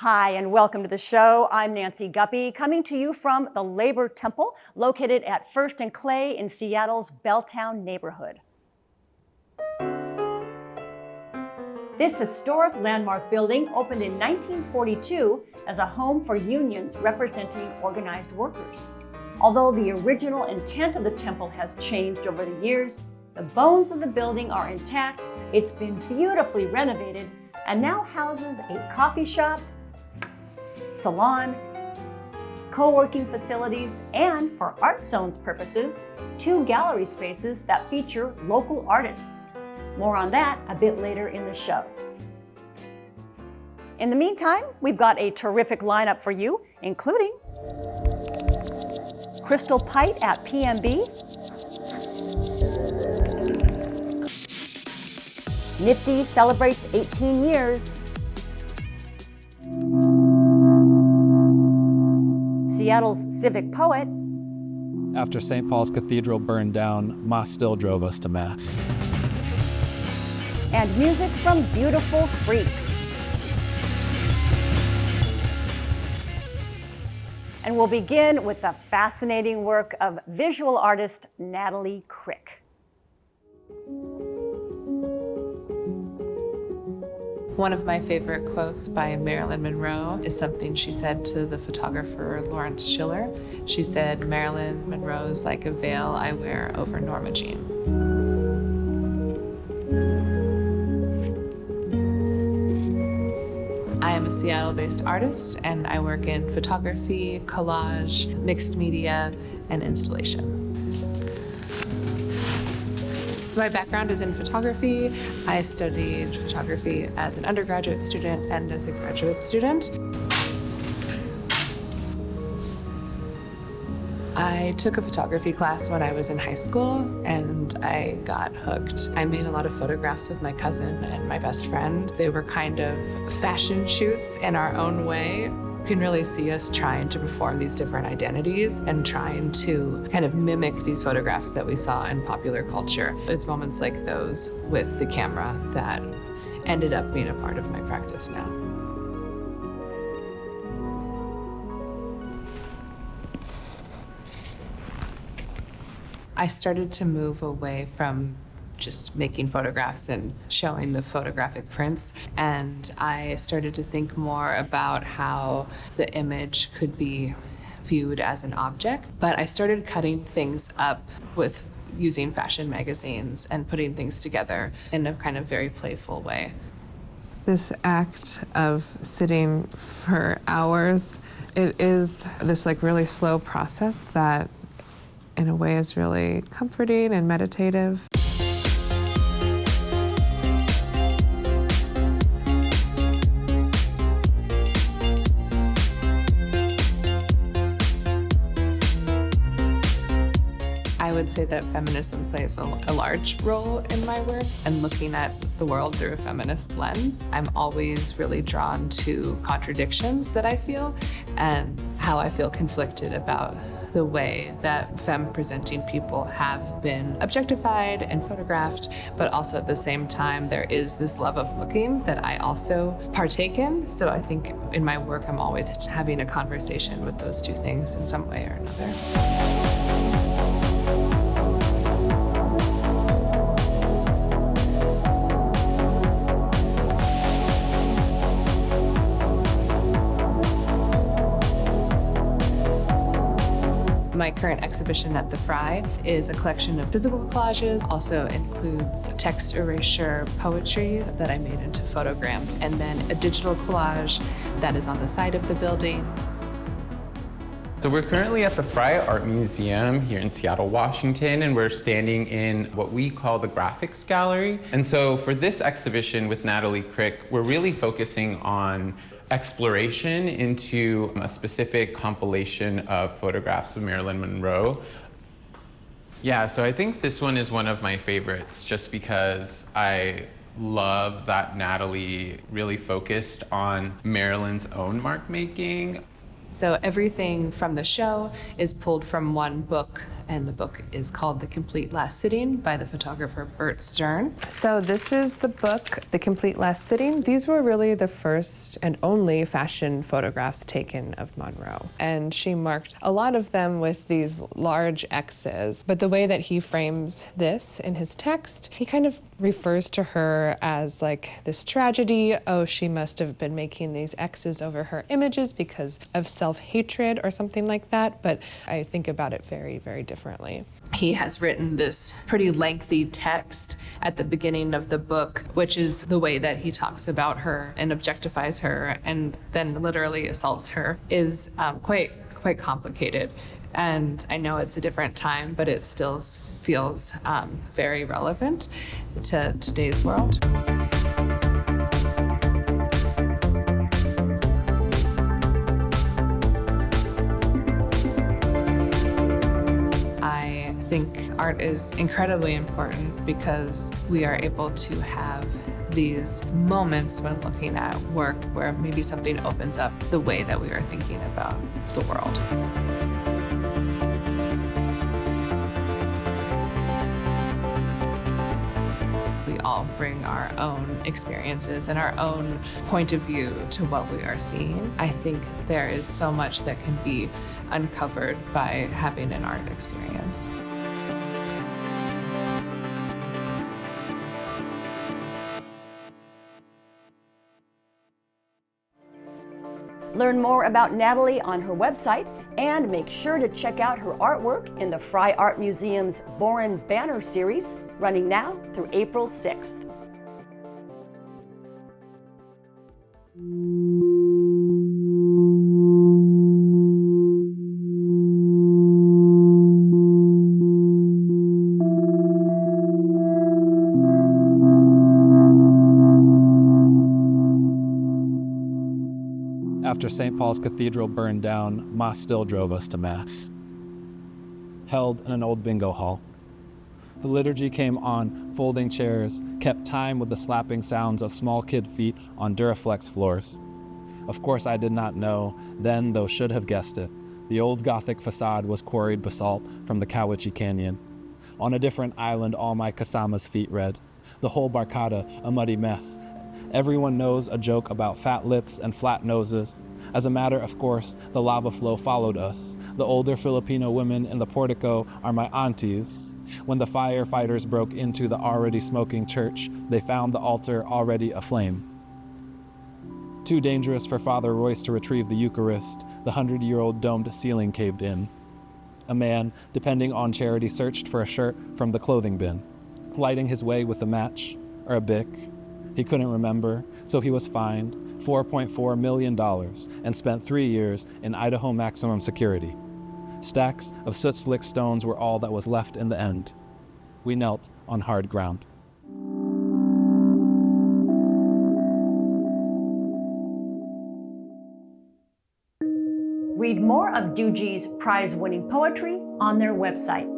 Hi, and welcome to the show. I'm Nancy Guppy, coming to you from the Labor Temple, located at First and Clay in Seattle's Belltown neighborhood. This historic landmark building opened in 1942 as a home for unions representing organized workers. Although the original intent of the temple has changed over the years, the bones of the building are intact. It's been beautifully renovated and now houses a coffee shop, salon, co-working facilities, and for Art Zone's purposes, 2 gallery spaces that feature local artists. More on that a bit later in the show. In the meantime, we've got a terrific lineup for you, including Crystal Pite at PMB, Nifty celebrates 18 years, Seattle's civic poet. After St. Paul's Cathedral burned down, Ma still drove us to Mass. And music from beautiful freaks. And we'll begin with the fascinating work of visual artist Natalie Krick. One of my favorite quotes by Marilyn Monroe is something she said to the photographer Lawrence Schiller. She said, "Marilyn Monroe's like a veil I wear over Norma Jean." I am a Seattle-based artist, and I work in photography, collage, mixed media, and installation. So my background is in photography. I studied photography as an undergraduate student and as a graduate student. I took a photography class when I was in high school, and I got hooked. I made a lot of photographs of my cousin and my best friend. They were kind of fashion shoots in our own way. You can really see us trying to perform these different identities and trying to kind of mimic these photographs that we saw in popular culture. It's moments like those with the camera that ended up being a part of my practice now. I started to move away from just making photographs and showing the photographic prints. And I started to think more about how the image could be viewed as an object. But I started cutting things up with using fashion magazines and putting things together in a kind of very playful way. This act of sitting for hours, it is this like really slow process that in a way is really comforting and meditative. I would say that feminism plays a large role in my work, and looking at the world through a feminist lens, I'm always really drawn to contradictions that I feel and how I feel conflicted about the way that femme-presenting people have been objectified and photographed, but also at the same time, there is this love of looking that I also partake in. So I think in my work, I'm always having a conversation with those two things in some way or another. My current exhibition at the Fry is a collection of physical collages, also includes text erasure poetry that I made into photograms, and then a digital collage that is on the side of the building. So we're currently at the Fry Art Museum here in Seattle, Washington, and we're standing in what we call the Graphics Gallery. And so for this exhibition with Natalie Krick, we're really focusing on exploration into a specific compilation of photographs of Marilyn Monroe. Yeah, so I think this one is one of my favorites just because I love that Natalie really focused on Marilyn's own mark making. So everything from the show is pulled from one book and the book is called The Complete Last Sitting by the photographer Bert Stern. So this is the book, The Complete Last Sitting. These were really the first and only fashion photographs taken of Monroe. And she marked a lot of them with these large X's. But the way that he frames this in his text, he kind of refers to her as like this tragedy. Oh, she must have been making these X's over her images because of self-hatred or something like that. But I think about it very, very differently. He has written this pretty lengthy text at the beginning of the book, which is the way that he talks about her and objectifies her and then literally assaults her, is quite complicated. And I know it's a different time, but it still feels very relevant to today's world. I think art is incredibly important because we are able to have these moments when looking at work where maybe something opens up the way that we are thinking about the world. We all bring our own experiences and our own point of view to what we are seeing. I think there is so much that can be uncovered by having an art experience. Learn more about Natalie on her website and make sure to check out her artwork in the Fry Art Museum's Boren Banner series, running now through April 6th. After St. Paul's Cathedral burned down, Ma still drove us to Mass. Held in an old bingo hall. The liturgy came on folding chairs, kept time with the slapping sounds of small kid feet on Duraflex floors. Of course I did not know, then though should have guessed it, the old Gothic facade was quarried basalt from the Cowiche Canyon. On a different island all my Kasama's feet read. The whole Barcada a muddy mess. Everyone knows a joke about fat lips and flat noses. As a matter of course, the lava flow followed us. The older Filipino women in the portico are my aunties. When the firefighters broke into the already smoking church, they found the altar already aflame. Too dangerous for Father Royce to retrieve the Eucharist, the 100-year-old domed ceiling caved in. A man, depending on charity, searched for a shirt from the clothing bin, lighting his way with a match or a Bic. He couldn't remember, so he was fined $4.4 million and spent 3 years in Idaho maximum security. Stacks of soot-slick stones were all that was left in the end. We knelt on hard ground. Read more of Dujie's prize-winning poetry on their website.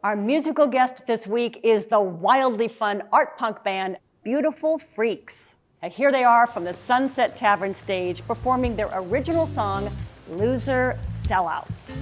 Our musical guest this week is the wildly fun art punk band Beautiful Freaks. And here they are from the Sunset Tavern stage performing their original song, Loser Sellouts.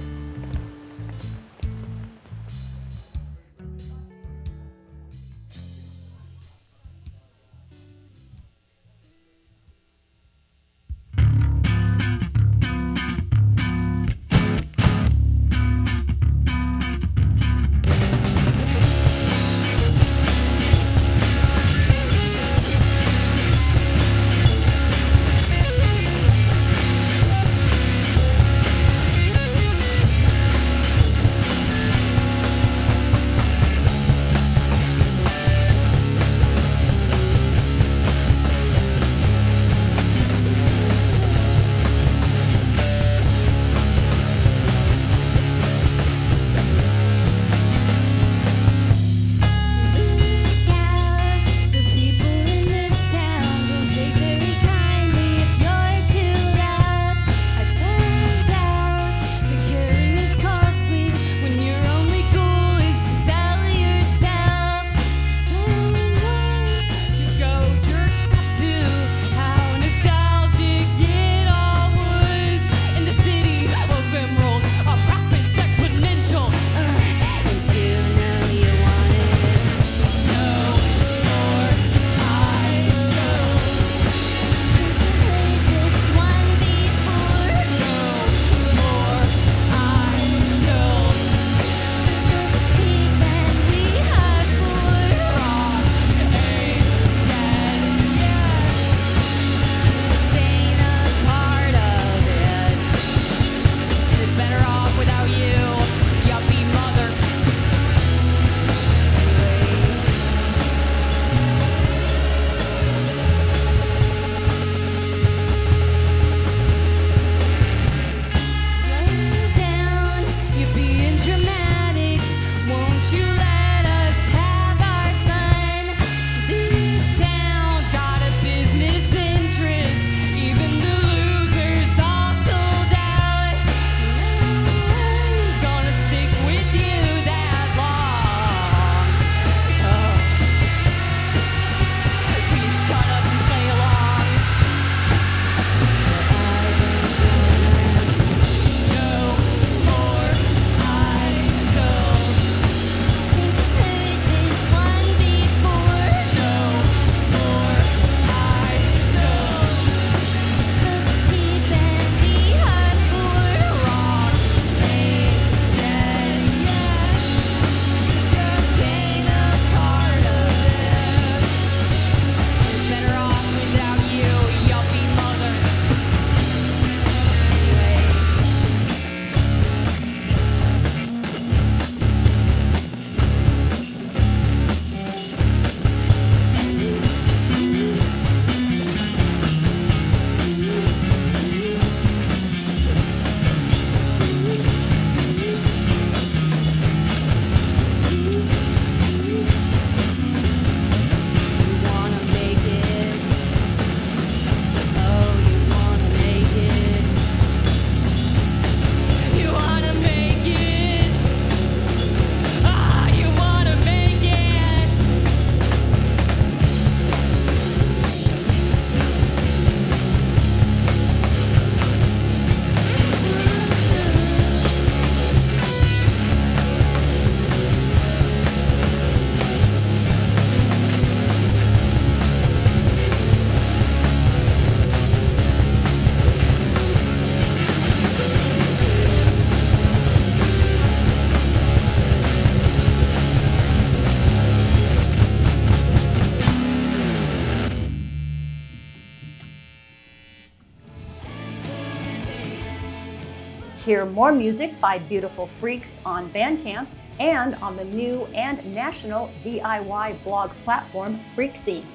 Hear more music by Beautiful Freaks on Bandcamp and on the new and national DIY blog platform Freak Scene.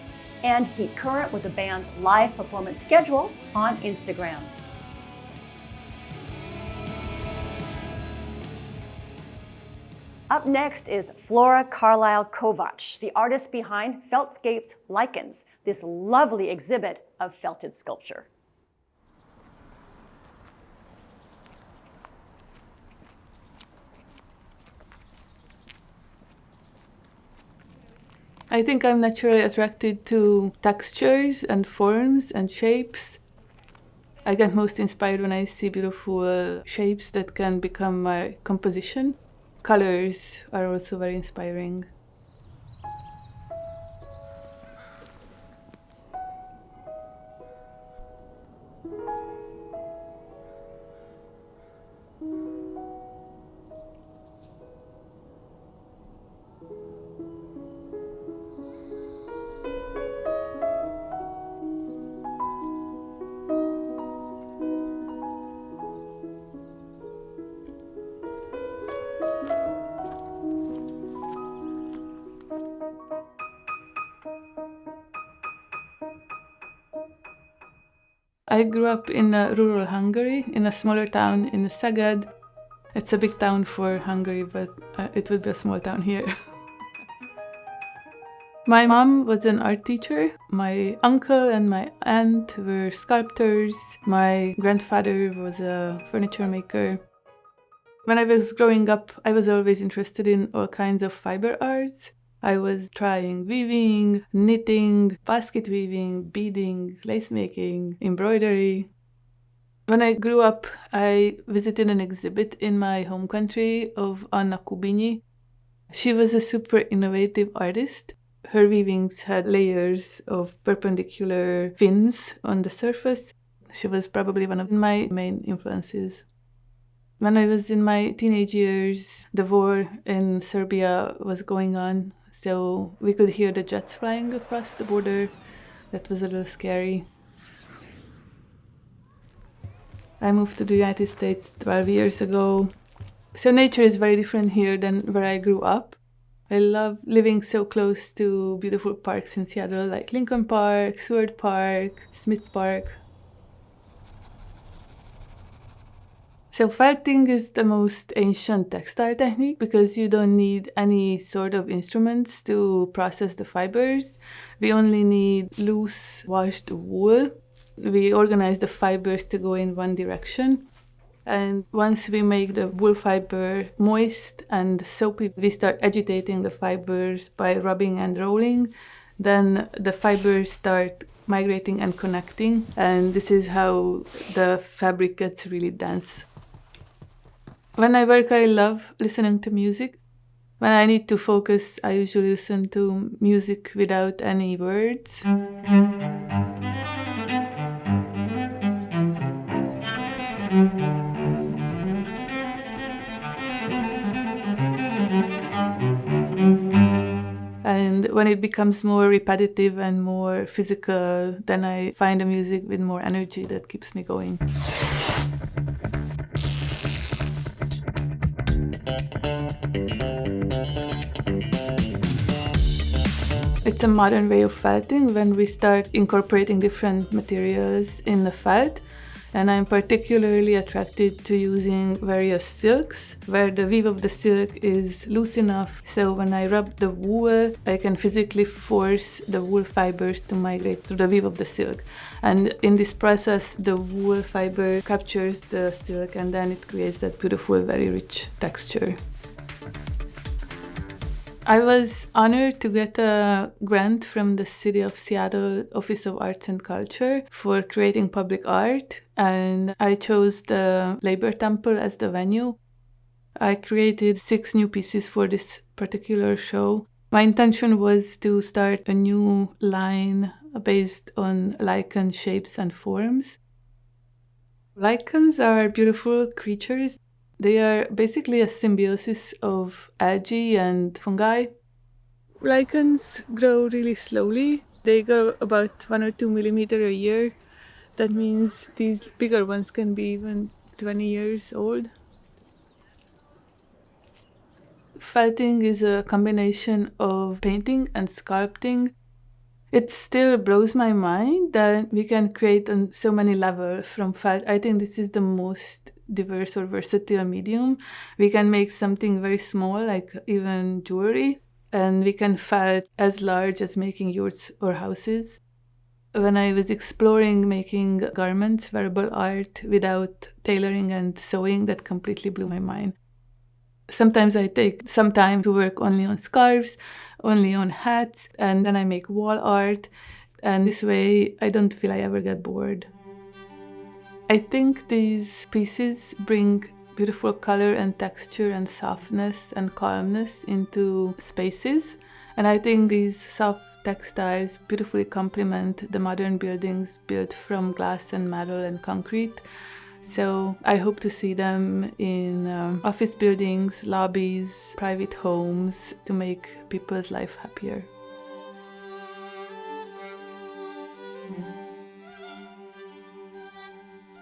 And keep current with the band's live performance schedule on Instagram. Up next is Flóra Carlile-Kovács, the artist behind Feltscape's Lichens, this lovely exhibit of felted sculpture. I think I'm naturally attracted to textures and forms and shapes. I get most inspired when I see beautiful shapes that can become my composition. Colors are also very inspiring. I grew up in rural Hungary, in a smaller town in Szeged. It's a big town for Hungary, but it would be a small town here. My mom was an art teacher. My uncle and my aunt were sculptors. My grandfather was a furniture maker. When I was growing up, I was always interested in all kinds of fiber arts. I was trying weaving, knitting, basket weaving, beading, lace making, embroidery. When I grew up, I visited an exhibit in my home country of Anna Kubinyi. She was a super innovative artist. Her weavings had layers of perpendicular fins on the surface. She was probably one of my main influences. When I was in my teenage years, the war in Serbia was going on. So we could hear the jets flying across the border. That was a little scary. I moved to the United States 12 years ago. So nature is very different here than where I grew up. I love living so close to beautiful parks in Seattle, like Lincoln Park, Seward Park, Smith Park. So felting is the most ancient textile technique because you don't need any sort of instruments to process the fibers. We only need loose washed wool. We organize the fibers to go in one direction. And once we make the wool fiber moist and soapy, we start agitating the fibers by rubbing and rolling. Then the fibers start migrating and connecting. And this is how the fabric gets really dense. When I work, I love listening to music. When I need to focus, I usually listen to music without any words. And when it becomes more repetitive and more physical, then I find a music with more energy that keeps me going. It's a modern way of felting when we start incorporating different materials in the felt. And I'm particularly attracted to using various silks, where the weave of the silk is loose enough so when I rub the wool, I can physically force the wool fibers to migrate through the weave of the silk. And in this process, the wool fiber captures the silk and then it creates that beautiful, very rich texture. I was honored to get a grant from the City of Seattle Office of Arts and Culture for creating public art, and I chose the Labor Temple as the venue. I created 6 new pieces for this particular show. My intention was to start a new line based on lichen shapes and forms. Lichens are beautiful creatures. They are basically a symbiosis of algae and fungi. Lichens grow really slowly. They grow about 1 or 2 millimeters a year. That means these bigger ones can be even 20 years old. Felting is a combination of painting and sculpting. It still blows my mind that we can create on so many levels from felt. I think this is the most diverse or versatile medium. We can make something very small, like even jewelry, and we can felt as large as making yurts or houses. When I was exploring making garments, wearable art without tailoring and sewing, that completely blew my mind. Sometimes I take some time to work only on scarves, only on hats, and then I make wall art. And this way, I don't feel I ever get bored. I think these pieces bring beautiful color and texture and softness and calmness into spaces. And I think these soft textiles beautifully complement the modern buildings built from glass and metal and concrete. So I hope to see them in office buildings, lobbies, private homes to make people's life happier.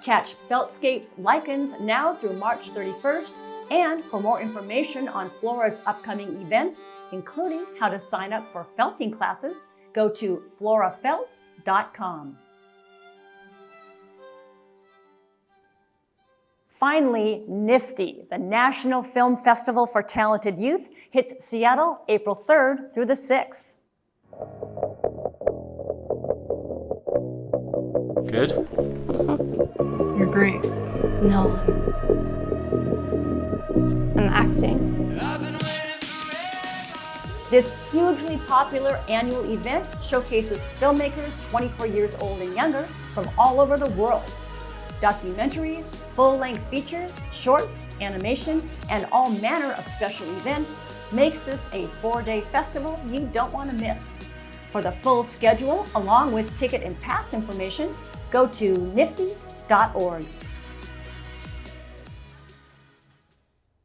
Catch Feltscape's Lichens now through March 31st. And for more information on Flóra's upcoming events, including how to sign up for felting classes, go to florafelts.com. Finally, Nifty, the National Film Festival for Talented Youth, hits Seattle April 3rd through the 6th. Good? You're great. No. I'm acting. This hugely popular annual event showcases filmmakers 24 years old and younger from all over the world. Documentaries, full-length features, shorts, animation, and all manner of special events makes this a 4-day festival you don't want to miss. For the full schedule, along with ticket and pass information, go to nifty.org.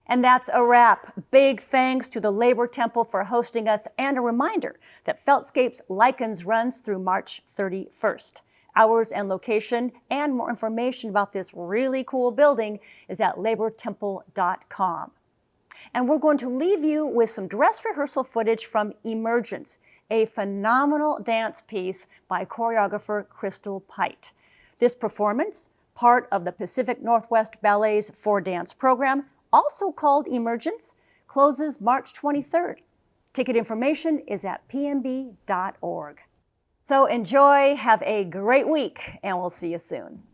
And that's a wrap. Big thanks to the Labor Temple for hosting us, and a reminder that Feltscape's Lichens runs through March 31st. Hours and location and more information about this really cool building is at labortemple.com. And we're going to leave you with some dress rehearsal footage from Emergence, a phenomenal dance piece by choreographer Crystal Pite. This performance, part of the Pacific Northwest Ballet's 4-dance program, also called Emergence, closes March 23rd. Ticket information is at pmb.org. So enjoy, have a great week, and we'll see you soon.